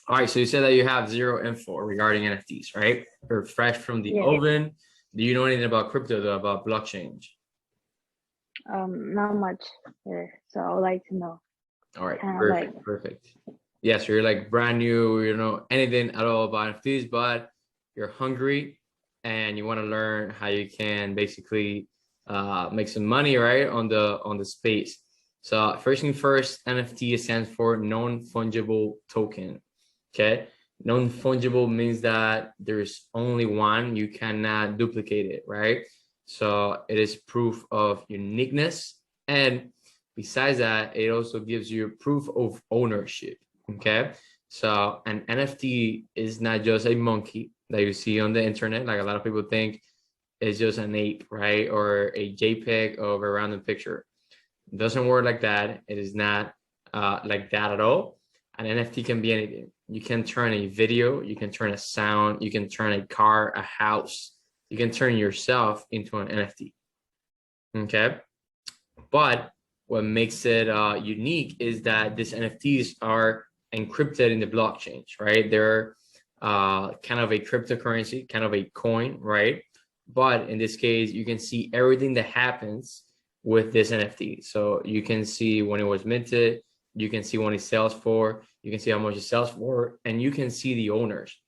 All right, so you said that you have zero info regarding NFTs, right? You're fresh from the Yeah. oven. Do you know anything about crypto, though, about blockchain? Not much. Yeah. So I would like to know. All right, Kind of like, perfect, perfect. Yeah, so you're like brand new, you know anything at all about NFTs, but you're hungry and you want to learn how you can basically make some money, right, on the space. So first thing first, NFT stands for non-fungible token. Okay, non-fungible means that there's only one, you cannot duplicate it, right? So it is proof of uniqueness, and besides that, it also gives you proof of ownership. Okay, so an NFT is not just a monkey that you see on the internet, like a lot of people think it's just an ape, right, or a JPEG of a random picture. It doesn't work like that. It is not like that at all. An NFT can be anything. You can turn a video, you can turn a sound, you can turn a car, a house, you can turn yourself into an NFT. Okay, but what makes it unique is that these NFTs are encrypted in the blockchains, right? They're kind of a cryptocurrency, kind of a coin, right? But in this case, you can see everything that happens with this NFT. So you can see when it was minted, you can see when it sells for, you can see how much it sells for, and you can see the owners,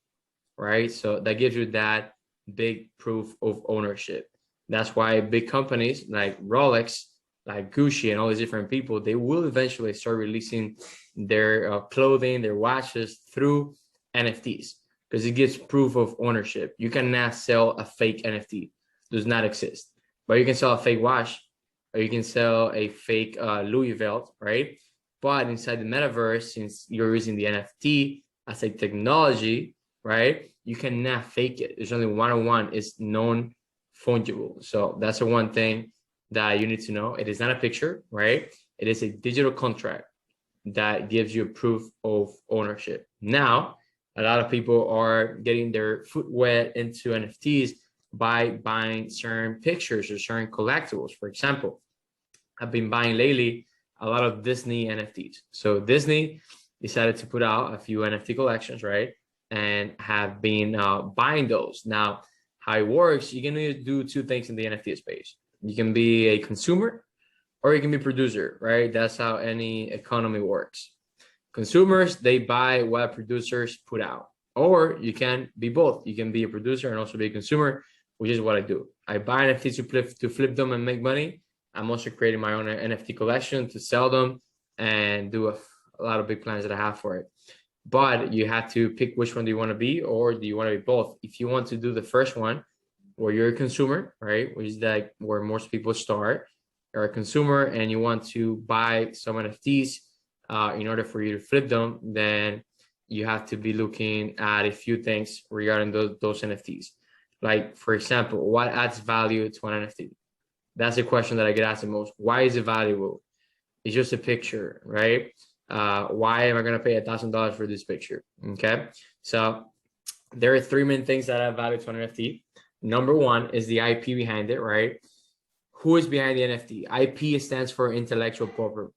right? So that gives you that big proof of ownership. That's why big companies like Rolex, like Gucci, and all these different people, they will eventually start releasing their clothing, their watches through NFTs because it gives proof of ownership. You cannot sell a fake NFT; it does not exist. But you can sell a fake watch, or you can sell a fake Louis belt, right? But inside the metaverse, since you're using the NFT as a technology, right, you cannot fake it. There's only one-on-one. It's non-fungible. So that's the one thing that you need to know. It is not a picture, right? It is a digital contract that gives you proof of ownership. Now, a lot of people are getting their foot wet into NFTs by buying certain pictures or certain collectibles. For example, I've been buying lately a lot of Disney NFTs. So Disney decided to put out a few NFT collections, right? And have been buying those. Now, how it works, you can do two things in the NFT space. You can be a consumer or you can be a producer, right? That's how any economy works. Consumers, they buy what producers put out. Or you can be both. You can be a producer and also be a consumer, which is what I do. I buy NFTs to flip them and make money. I'm also creating my own NFT collection to sell them and do a lot of big plans that I have for it. But you have to pick which one do you want to be, or do you want to be both? If you want to do the first one, where you're a consumer, right, which is like where most people start, you're a consumer and you want to buy some NFTs in order for you to flip them, then you have to be looking at a few things regarding those NFTs. Like, for example, what adds value to an NFT? That's the question that I get asked the most. Why is it valuable? It's just a picture, right? Why am I going to pay $1,000 for this picture? Okay. So there are three main things that add value to an NFT. Number one is the IP behind it, right? Who is behind the NFT? IP stands for intellectual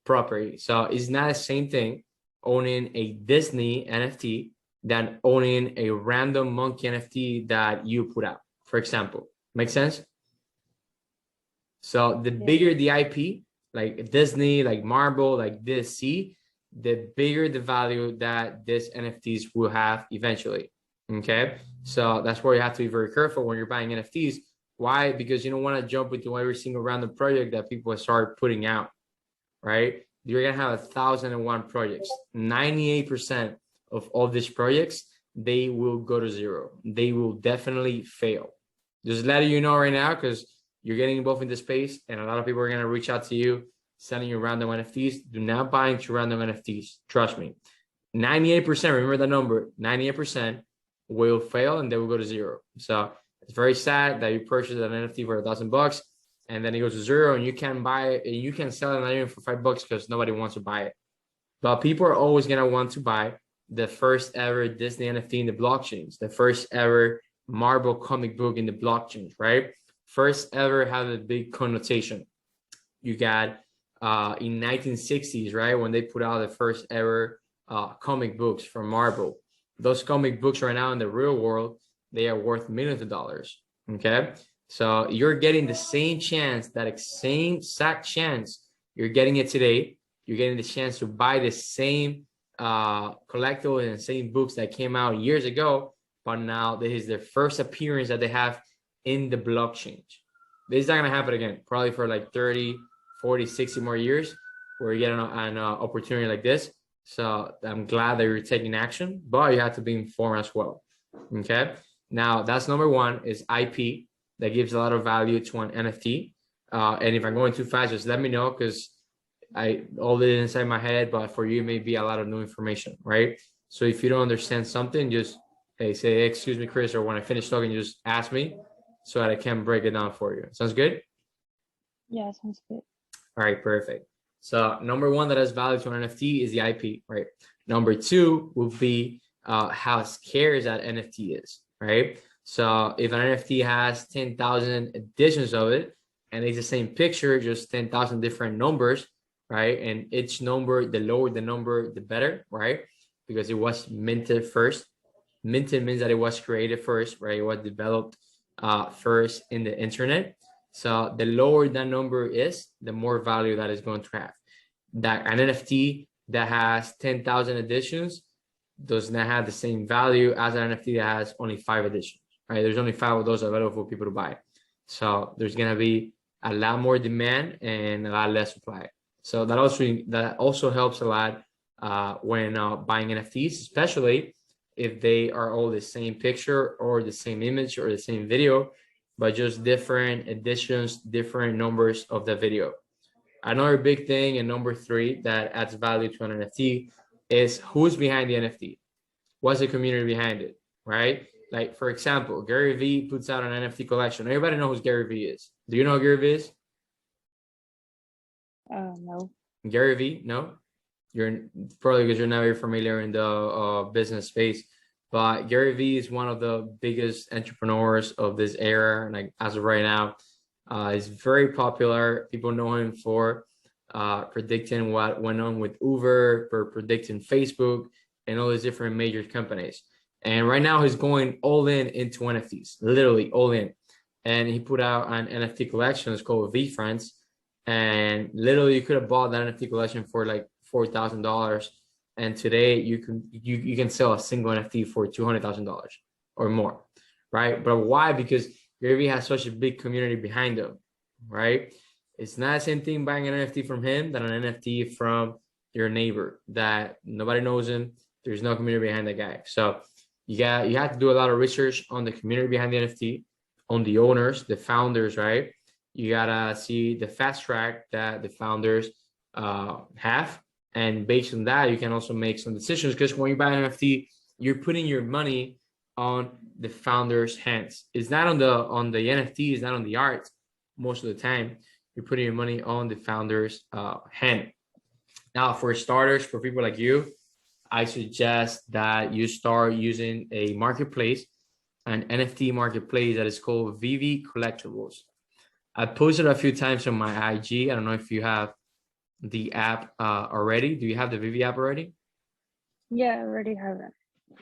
property. So it's not the same thing owning a Disney NFT than owning a random monkey NFT that you put out, for example. Make sense? So the bigger the IP, like Disney, like Marvel, like DC, the bigger the value that this NFTs will have eventually. Okay. So that's where you have to be very careful when you're buying NFTs. Why? Because you don't want to jump into every single random project that people start putting out, right? You're going to have 1,001 projects. 98% of all these projects, they will go to zero. They will definitely fail. Just letting you know right now, because you're getting involved in the space and a lot of people are going to reach out to you, sending you random NFTs. Do not buy into random NFTs. Trust me. 98%, remember that number, 98% will fail and they will go to zero. So it's very sad that you purchase an NFT for $1,000 and then it goes to zero and you can buy it and you can sell it not even for $5 because nobody wants to buy it. But people are always going to want to buy the first ever Disney NFT in the blockchains, the first ever Marvel comic book in the blockchains, right? First ever had a big connotation. You got in 1960s, right, when they put out the first ever comic books from Marvel. Those comic books right now in the real world, they are worth millions of dollars. Okay. So you're getting the same chance, that same exact chance you're getting it today. You're getting the chance to buy the same collectible and the same books that came out years ago, but now this is their first appearance that they have in the blockchain. This is not going to happen again, probably for like 30, 40, 60 more years where you get an opportunity like this. So I'm glad that you're taking action, but you have to be informed as well. Okay. Now that's number one, is IP that gives a lot of value to an NFT. And if I'm going too fast, just let me know, because I all it inside my head, but for you, it may be a lot of new information, right? So if you don't understand something, just say, excuse me, Chris, or when I finish talking, just ask me so that I can break it down for you. Sounds good? Yeah, sounds good. All right, perfect. So number one that has value to an NFT is the IP, right? Number two would be how scarce that NFT is, right? So if an NFT has 10,000 editions of it, and it's the same picture, just 10,000 different numbers, right? And each number, the lower the number, the better, right? Because it was minted first. Minted means that it was created first, right? It was developed first in the internet. So the lower that number is, the more value that is going to have. That an NFT that has 10,000 editions does not have the same value as an NFT that has only 5 editions, right? There's only 5 of those available for people to buy. So there's going to be a lot more demand and a lot less supply. So that also helps a lot when buying NFTs, especially if they are all the same picture or the same image or the same video, but just different editions, different numbers of the video. Another big thing, and number 3 that adds value to an NFT, is who's behind the NFT. What's the community behind it, right? Like, for example, Gary Vee puts out an NFT collection. Everybody knows who Gary Vee is. Do you know who Gary Vee is? No. Gary Vee? No? You're probably, because you're not very familiar in the business space. But Gary Vee is one of the biggest entrepreneurs of this era, like as of right now. He's very popular. People know him for predicting what went on with Uber, for predicting Facebook, and all these different major companies. And right now he's going all in into NFTs, literally all in. And he put out an NFT collection. It's called VEVE. And literally you could have bought that NFT collection for like $4,000. And today you can sell a single NFT for $200,000 or more, right? But why? Because Gary Vee has such a big community behind him, right? It's not the same thing buying an NFT from him than an NFT from your neighbor that nobody knows him. There's no community behind that guy. So you have to do a lot of research on the community behind the NFT, on the owners, the founders, right? You gotta see the fast track that the founders have. And based on that, you can also make some decisions, because when you buy an NFT, you're putting your money on the founder's hands. It's not on the NFT, it's not on the art. Most of the time, you're putting your money on the founder's hand. Now, for starters, for people like you, I suggest that you start using a marketplace, an NFT marketplace that is called VEVE Collectibles. I posted a few times on my IG. I don't know if you have the app already. Do you have the VEVE app already? Yeah, I already have it.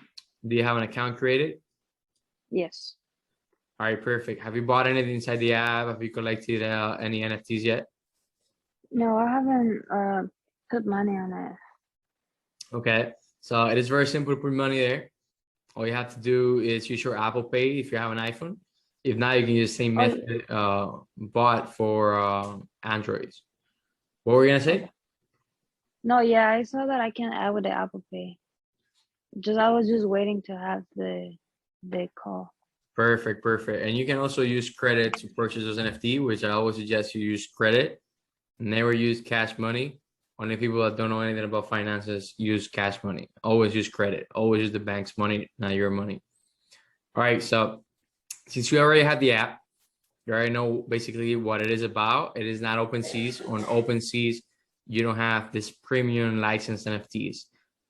Do you have an account created? Yes. All right, perfect. Have you bought anything inside the app? Have you collected any NFTs yet? No, I haven't put money on it. Okay, so it is very simple to put money there. All you have to do is use your Apple Pay if you have an iPhone. If not, you can use the same method bought for Androids. What were you gonna say? No, yeah, I saw that I can add with the Apple Pay. I was just waiting to have the call. Perfect. And you can also use credit to purchase those NFT, which I always suggest you use credit. Never use cash money. Only people that don't know anything about finances use cash money. Always use credit. Always use the bank's money, not your money. All right. So since you already have the app, you already know basically what it is about. It is not OpenSeas. On OpenSeas, you don't have this premium license NFTs.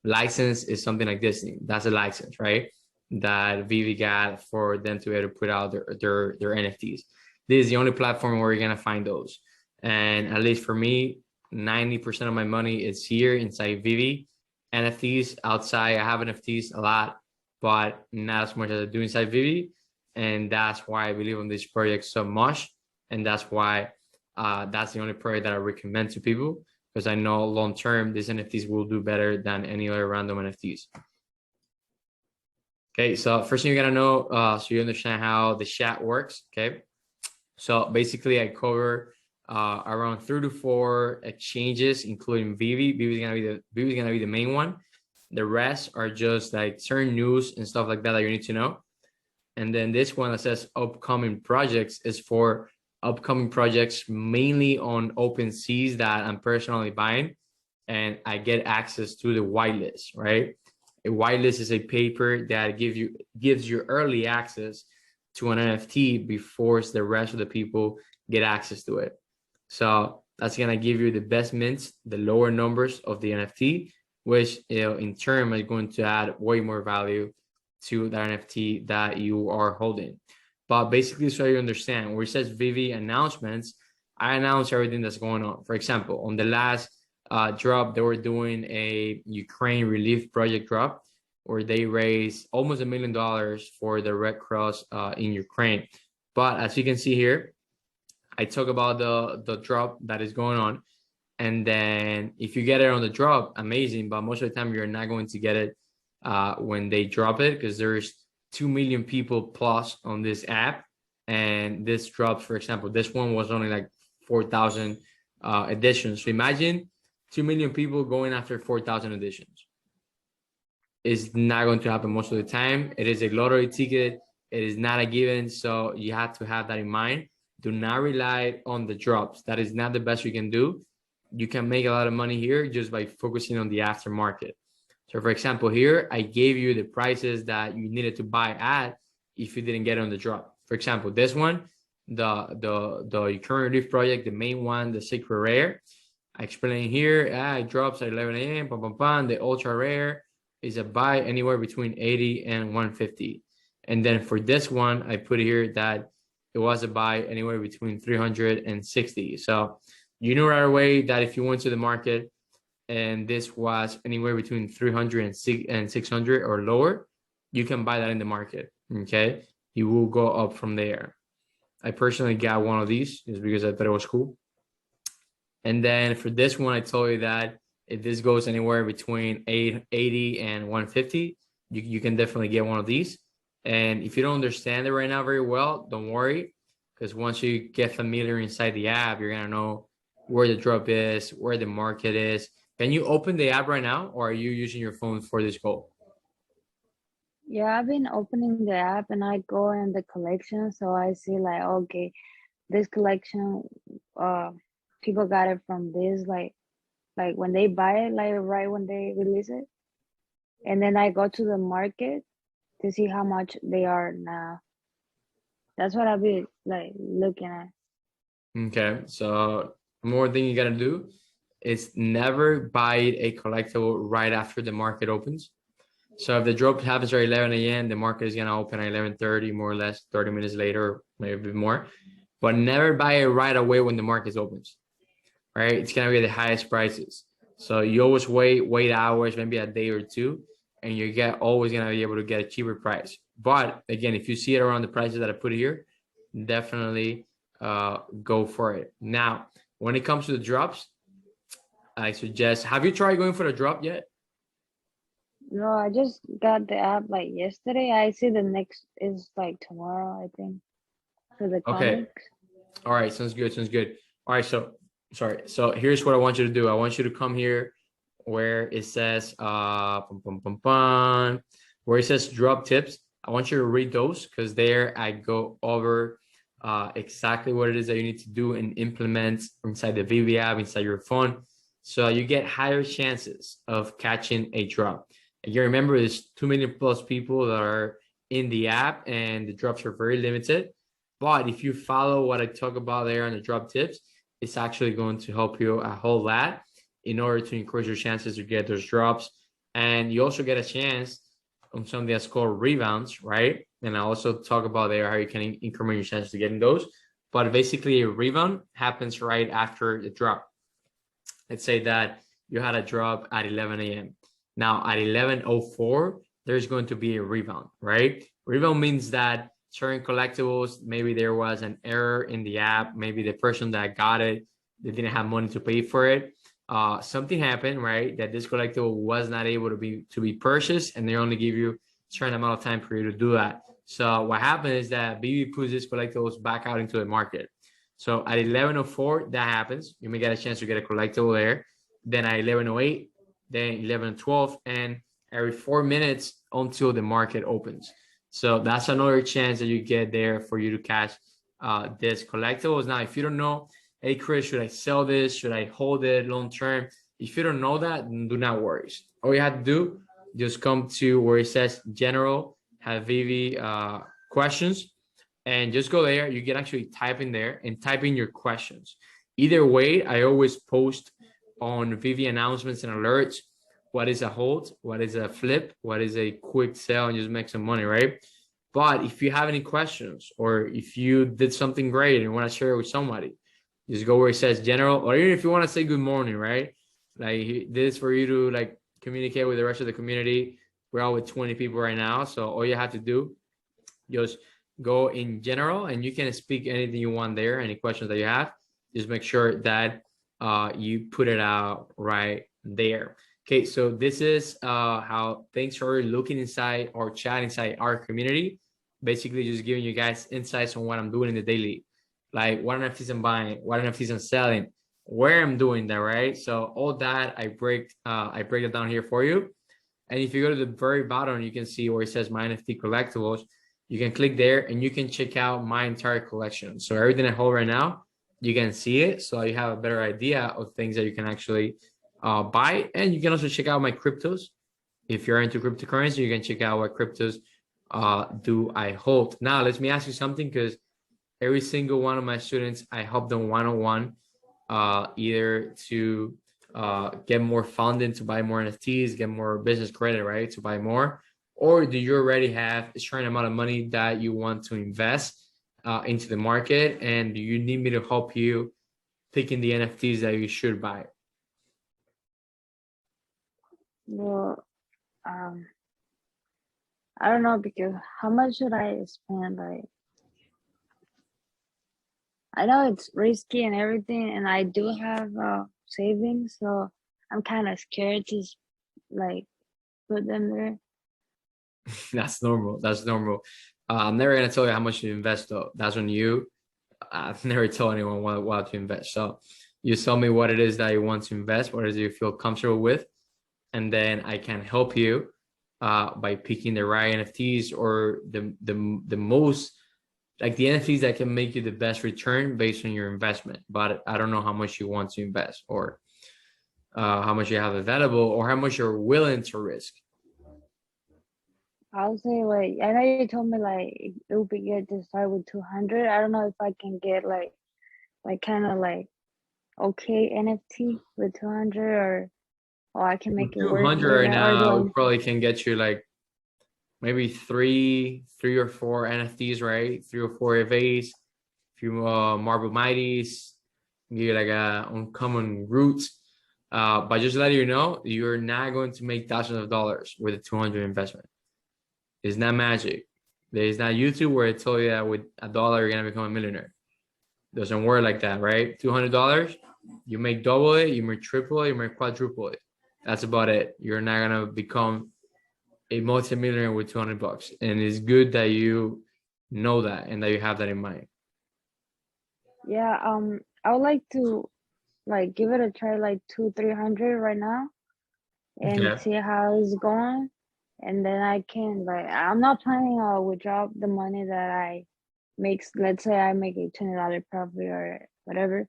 License is something like this. That's a license, right? That VEVE got for them to be able to put out their NFTs. This is the only platform where you're gonna find those. And at least for me, 90% of my money is here inside VEVE. NFTs outside, I have NFTs a lot, but not as much as I do inside VEVE. And that's why I believe in this project so much. And that's why that's the only project that I recommend to people, because I know long term these NFTs will do better than any other random NFTs. Okay, so first thing you gotta know, so you understand how the chat works. Okay, so basically I cover around 3 to 4 exchanges, including VEVE. VEVE is gonna be the main one. The rest are just like certain news and stuff like that you need to know. And then this one that says upcoming projects is for upcoming projects mainly on OpenSeas that I'm personally buying, and I get access to the whitelist, right? A whitelist is a paper that gives you early access to an NFT before the rest of the people get access to it. So that's gonna give you the best mints, the lower numbers of the NFT, which in turn is going to add way more value to that NFT that you are holding. But basically, so you understand, where it says VEVE announcements, I announce everything that's going on. For example, on the last drop, they were doing a Ukraine relief project drop where they raised almost $1 million for the Red Cross in Ukraine. But as you can see here, I talk about the drop that is going on. And then if you get it on the drop, amazing. But most of the time, you're not going to get it when they drop it, because there's 2 million people plus on this app. And this drops, for example, this one was only like 4,000 editions. So imagine 2 million people going after 4,000 editions. It's not going to happen most of the time. It is a lottery ticket. It is not a given. So you have to have that in mind. Do not rely on the drops. That is not the best you can do. You can make a lot of money here just by focusing on the aftermarket. So for example, here, I gave you the prices that you needed to buy at if you didn't get it on the drop. For example, this one, the current relief project, the main one, the secret rare, I explain here, it drops at 11 a.m. The ultra rare is a buy anywhere between 80 and 150. And then for this one, I put here that it was a buy anywhere between 360. So you know right away that if you went to the market and this was anywhere between 300 and 600 or lower, you can buy that in the market. Okay, you will go up from there. I personally got one of these just because I thought it was cool. And then for this one, I told you that if this goes anywhere between 80 and 150, you can definitely get one of these. And if you don't understand it right now very well, don't worry, because once you get familiar inside the app, you're gonna know where the drop is, where the market is. Can you open the app right now, or are you using your phone for this goal? Yeah, I've been opening the app and I go in the collection, so I see like, okay, this collection, people got it from this, like when they buy it, like right when they release it, and then I go to the market to see how much they are now. That's what I've been like looking at. Okay, so more thing you gotta do is never buy a collectible right after the market opens. So if the drop happens at 11 a.m., the market is gonna open at 11:30, more or less 30 minutes later, maybe a bit more. But never buy it right away when the market opens. Right? It's gonna be the highest prices. So you always wait hours, maybe a day or two, and you get always gonna be able to get a cheaper price. But again, if you see it around the prices that I put here, definitely go for it. Now, when it comes to the drops, I suggest, have you tried going for the drop yet? No, I just got the app like yesterday. I see the next is like tomorrow, I think, for the Okay. comics. All right. Sounds good. Sounds good. All right. So sorry. So here's what I want you to do. I want you to come here where it says where it says drop tips. I want you to read those, because there I go over exactly what it is that you need to do and implement inside the VEVE app, inside your phone, so you get higher chances of catching a drop. And you remember, there's 2 million plus people that are in the app, and the drops are very limited. But if you follow what I talk about there on the drop tips, it's actually going to help you a whole lot in order to increase your chances to get those drops. And you also get a chance on something that's called rebounds, right? And I also talk about there how you can increment your chances to getting those. But basically, a rebound happens right after the drop. Let's say that you had a drop at 11 a.m. Now at 11:04, there's going to be a rebound, right? Rebound means that certain collectibles, maybe there was an error in the app, maybe the person that got it, they didn't have money to pay for it. Something happened, right? That this collectible was not able to be purchased, and they only give you a certain amount of time for you to do that. So what happened is that VEVE puts these collectibles back out into the market. So at 11:04, that happens. You may get a chance to get a collectible there. Then at 11:08, then 11:12, and every 4 minutes until the market opens. So that's another chance that you get there for you to catch this collectibles. Now, if you don't know, hey Chris, should I sell this? Should I hold it long term? If you don't know that, do not worry. All you have to do, just come to where it says general, have VEVE questions, and just go there. You can actually type in there and type in your questions. Either way, I always post on VEVE announcements and alerts what is a hold, what is a flip, what is a quick sell, and just make some money, right? But if you have any questions, or if you did something great and you want to share it with somebody, just go where it says general, or even if you want to say good morning, right? Like this is for you to like communicate with the rest of the community. We're all with 20 people right now. So all you have to do, just go in general, and you can speak anything you want there, any questions that you have. Just make sure that you put it out right there. Okay, so this is how things are looking inside our chat, inside our community. Basically, just giving you guys insights on what I'm doing in the daily, like what NFTs I'm buying, what NFTs I'm selling, where I'm doing that, right? So all that I break it down here for you. And if you go to the very bottom, you can see where it says my NFT collectibles. You can click there and you can check out my entire collection. So everything I hold right now, you can see it. So you have a better idea of things that you can actually buy. And you can also check out my cryptos. If you're into cryptocurrency, you can check out what cryptos do I hold. Now, let me ask you something, because every single one of my students, I help them one-on-one, either to get more funding to buy more NFTs, get more business credit, right, to buy more, or do you already have a certain amount of money that you want to invest into the market, and do you need me to help you picking the NFTs that you should buy? Well, I don't know, because how much should I spend? Like, I know it's risky and everything, and I do have savings, so I'm kind of scared to like put them there. That's normal. That's normal. I'm never gonna tell you how much to invest, though. That's on you. I've never told anyone what to invest. So you tell me what it is that you want to invest, what it is you feel comfortable with, and then I can help you by picking the right NFTs, or the most, like the NFTs that can make you the best return based on your investment. But I don't know how much you want to invest, or how much you have available, or how much you're willing to risk. I'll say, like, I know you told me like it would be good to start with 200. I don't know if I can get like kind of like okay NFT with 200, or I can make it work 200 with right that, or do now, we I? probably can get you like maybe three or four NFTs, right? 3 or 4 EVs, a few Marble Mighties, give you like a uncommon root. But just to let you know, you're not going to make thousands of dollars with a 200 investment. It's not magic. There's not YouTube where it told you that with $1 you're gonna become a millionaire. Doesn't work like that, right? $200, you make double it, you make triple it, you make quadruple it. That's about it. You're not gonna become a multimillionaire with 200 bucks. And it's good that you know that and that you have that in mind. Yeah, I would like to like give it a try, like 200-300 right now, and Okay. see how it's going, and then I can, like, I'm not planning to withdraw the money that I make. Let's say I make a $20 profit or whatever.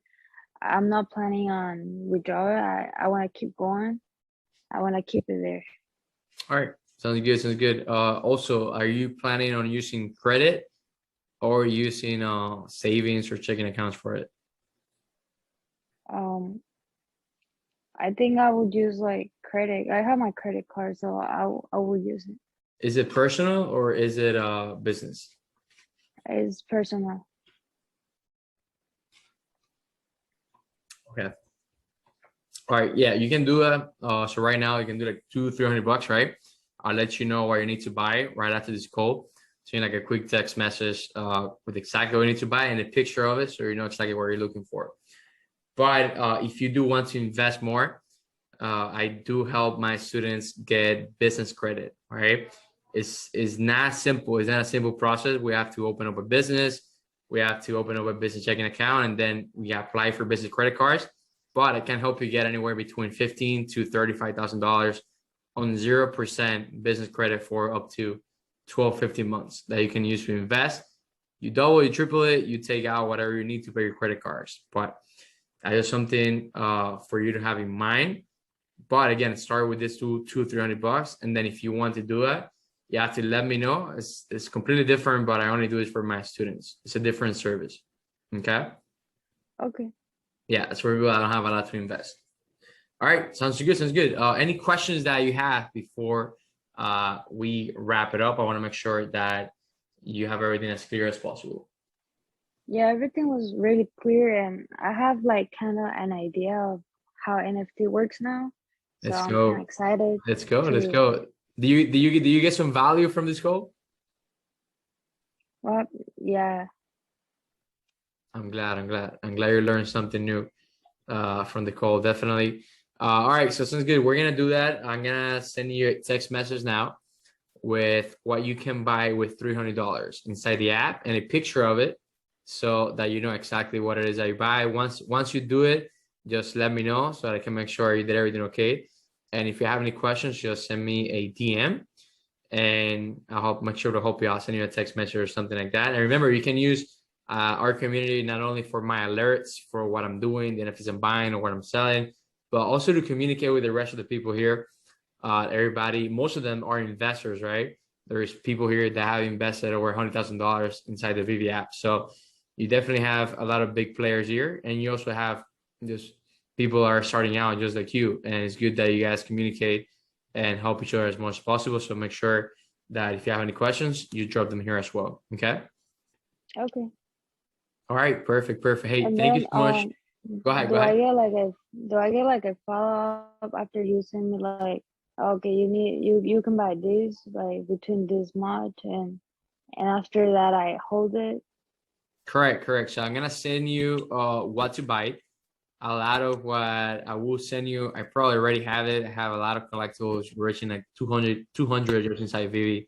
I'm not planning on withdraw it. I want to keep going. I want to keep it there. All right. Sounds good. Sounds good. Also, are you planning on using credit or using savings or checking accounts for it? Um, I think I would use like credit. I have my credit card, so I would use it. Is it personal or is it business? It's personal. Okay. All right. Yeah, you can do that. So right now you can do like 200-300 bucks, right? I'll let you know what you need to buy right after this call. So like a quick text message with exactly what you need to buy and a picture of it, so you know exactly what you're looking for. But if you do want to invest more, I do help my students get business credit. Right? It's not simple. It's not a simple process. We have to open up a business. We have to open up a business checking account, and then we apply for business credit cards. But I can help you get anywhere between $15,000 to $35,000 on 0% business credit for up to 12, 15 months that you can use to invest. You double, you triple it, you take out whatever you need to pay your credit cards. But that is something for you to have in mind. But again, start with this $200-300, and then if you want to do it, you have to let me know. It's completely different, but I only do it for my students. It's a different service. Okay. Okay. Yeah, that's where people I don't have a lot to invest. All right, sounds good. Sounds good. Any questions that you have before we wrap it up? I want to make sure that you have everything as clear as possible. Yeah, everything was really clear, and I have like kind of an idea of how NFT works now. So Let's I'm kind of go. excited Let's go. Let's to. go. Do you get some value from this call? Well, yeah. I'm glad you learned something new from the call. Definitely. All right, so sounds good. We're gonna do that. I'm gonna send you a text message now with what you can buy with $300 inside the app and a picture of it, so that you know exactly what it is that you buy. Once you do it, just let me know so that I can make sure you did everything okay. And if you have any questions, just send me a DM, and I'll make sure to help you. I'll send you a text message or something like that. And remember, you can use our community not only for my alerts for what I'm doing, the NFTs I'm buying or what I'm selling, but also to communicate with the rest of the people here. Everybody, most of them are investors, right? There's people here that have invested over $100,000 inside the VEVE app. So you definitely have a lot of big players here, and you also have just people are starting out just like you. And it's good that you guys communicate and help each other as much as possible. So make sure that if you have any questions, you drop them here as well. Okay. Okay. All right. Perfect. Hey, And thank you then so much. Go ahead. do I get like a follow up after you send me like, okay, you can buy this like between this much, and after that I hold it. Correct. So I'm gonna send you what to buy. A lot of what I will send you, I probably already have it. I have a lot of collectibles reaching like 200 just inside VEVE.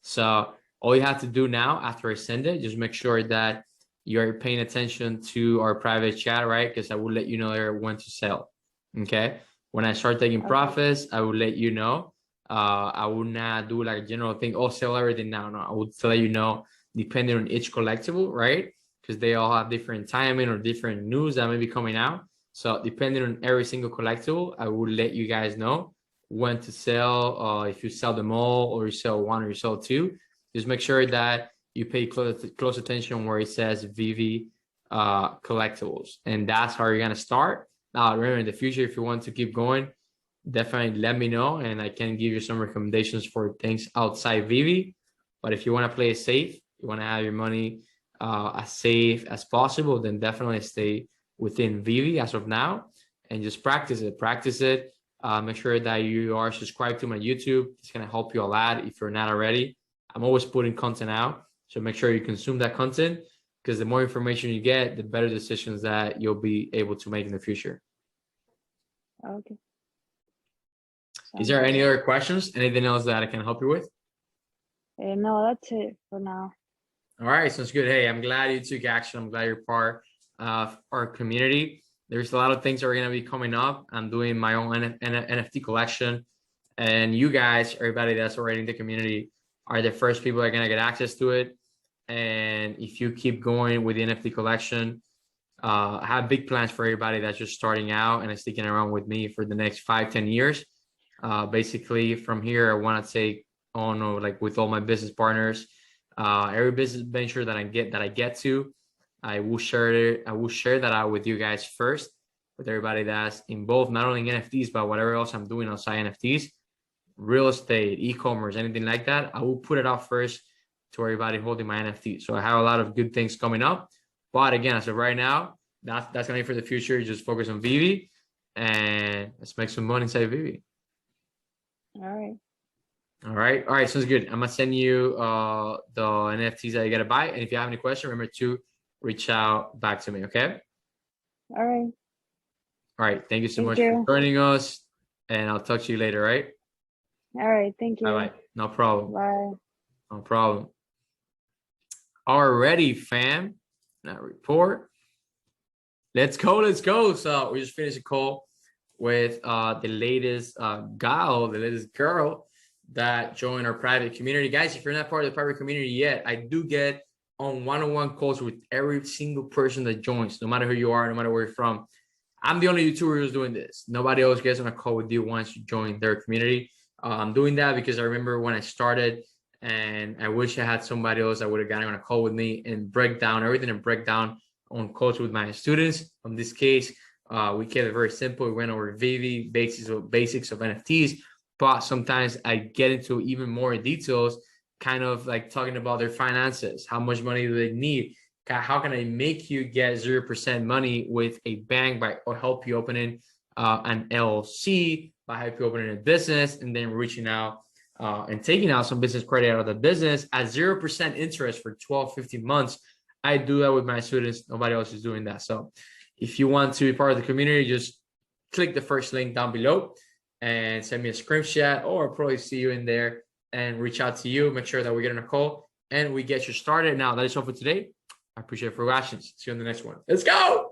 So all you have to do now after I send it, just make sure that you're paying attention to our private chat, right? Because I will let you know there when to sell. Okay. When I start taking Okay. profits, I will let you know. I will not do like a general thing, oh, sell everything now. No, I will let you know depending on each collectible, right? Because they all have different timing or different news that may be coming out. So depending on every single collectible, I will let you guys know when to sell. If you sell them all, or you sell one, or you sell two, just make sure that you pay close attention where it says VEVE collectibles, and that's how you're gonna start. Now, remember, in the future, if you want to keep going, definitely let me know, and I can give you some recommendations for things outside VEVE. But if you want to play it safe, you want to have your money as safe as possible, then definitely stay within VEVE as of now, and just practice it. Make sure that you are subscribed to my YouTube. It's going to help you a lot if you're not already. I'm always putting content out, so make sure you consume that content, because the more information you get, the better decisions that you'll be able to make in the future. Okay. Is Sounds there good. any other questions? Anything else that I can help you with? No, that's it for now. All right, sounds good. Hey, I'm glad you took action. I'm glad you're part of our community. There's a lot of things that are going to be coming up. I'm doing my own NFT collection, and you guys, everybody that's already in the community, are the first people that are going to get access to it. And if you keep going with the NFT collection, I have big plans for everybody that's just starting out and is sticking around with me for the next 5-10 years. Basically, from here, I want to take on, like, with all my business partners, every business venture that I get to, I will share it. I will share that out with you guys first, with everybody that's involved, not only in NFTs, but whatever else I'm doing outside NFTs, real estate, e-commerce, anything like that. I will put it out first to everybody holding my NFT. So I have a lot of good things coming up. But again, as of right now, that's gonna be for the future. Just focus on VEVE, and let's make some money inside VEVE. All right. All right, sounds good. I'm gonna send you the NFTs that you gotta buy, and if you have any questions, remember to reach out back to me. Okay. All right. All right. Thank you so Thank much for you. joining us, and I'll talk to you later. Right. All right. Thank Bye you. bye. No problem. Bye. No problem. Already, fam. Now report. Let's go. Let's go. So we just finished a call with the latest the latest girl that joined our private community. Guys, if you're not part of the private community yet, I do get on one-on-one calls with every single person that joins, no matter who you are, no matter where you're from. I'm the only YouTuber who's doing this. Nobody else gets on a call with you once you join their community. I'm doing that because I remember when I started, and I wish I had somebody else that would have gotten on a call with me and break down everything and break down on calls with my students. In this case, we kept it very simple. We went over VEVE, basics of NFTs, but sometimes I get into even more details, kind of like talking about their finances. How much money do they need? How can I make you get 0% money with a bank or help you opening an LLC, by help you opening a business, and then reaching out and taking out some business credit out of the business at 0% interest for 12, 15 months. I do that with my students. Nobody else is doing that. So if you want to be part of the community, just click the first link down below and send me a screenshot, or I'll probably see you in there and reach out to you. Make sure that we get on a call and we get you started. Now, that is all for today. I appreciate it for watching. See you on the next one. Let's go.